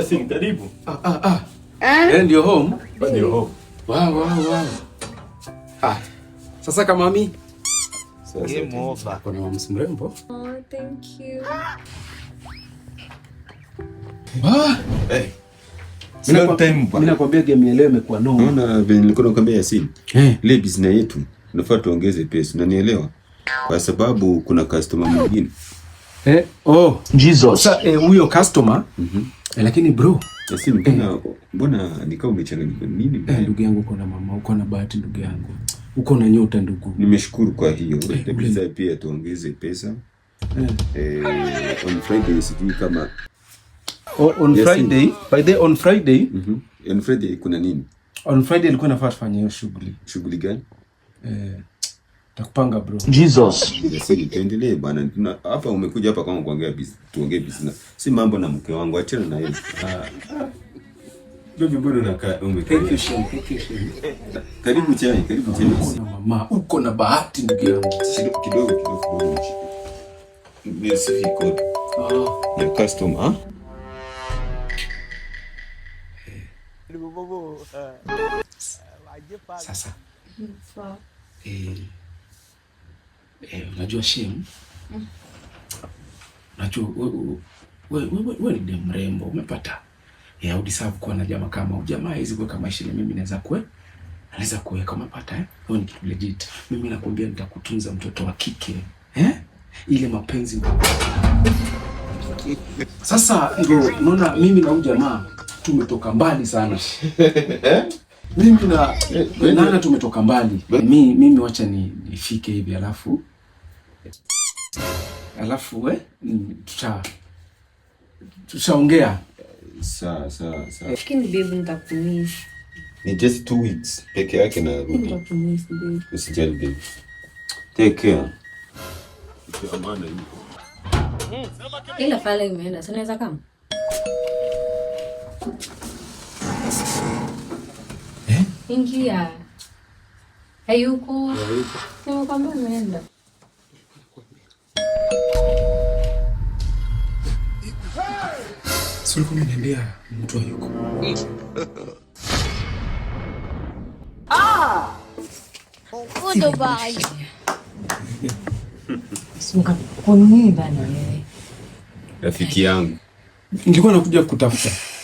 Si karibu. Ndio home. Ndio home. Wow. Sasa kama mami. Game over. Kuna mama mrembo. Oh, thank you. Mimi nakwambia game ya leo imekuwa noma. Unaona vile nilikuwa nakwambia Yasin. Ile business yetu tunafaa tuongeze pesa, unanielewa? Kwa sababu kuna customer mwingine. Jesus. Sasa huyo customer. Lakini bro, Yasin, mbona nikao umechanganyika nini? Ndugu yangu uko na mama, uko na bahati ndugu yangu. Uko na nyota ndugu. Nimeshukuru kwa hiyo. Pesa pia tuongeze pesa. On Friday sijui kama on Friday, by the on Friday. On Friday kuna nini? On Friday ilikuwa nafaa tufanye hiyo shughuli. Shughuli gani? Takupanga bro. Jesus. Yasin, tuendelee bana. Hapa umekuja hapa kama kuongea business, tuongee business. Si mambo na mke wangu, achana na yeye. Bibi bado unakaa umekaa. Thank you. Karibu chai. Mama, uko na bahati ndugu yangu. Kidogo. Merci code. Ya customer. Sasa. Unajua Shem? Unajua wewe ni dem mrembo, umepata. Udeserve kuwa na jamaa kama jamaa hizi kwa kama maisha mimi naweza kuweka, umepata Wewe ni legit. Mimi nakwambia nitakutunza mtoto wa kike. Ile mapenzi. Sasa ndio unaona mimi na huyu jamaa tumetoka mbali sana. Mimi na Nana tumetoka mbali. Mimi wacha nifike hivi alafu tutaongea. Sawa. Lakini baby nitakumiss. Ni just 2 weeks peke yake na rudi. Nitakumiss baby. Usijali baby. Take care. Amana yuko. Ila pale imeenda. Sasa unaweza kama? Ingia. Hayuko. Nimekwambia imeenda. Sio kuniambia mtu hayuko. Udo bai. Kwa nini bana wewe? Rafiki yangu. Nilikuwa nakuja kutafuta.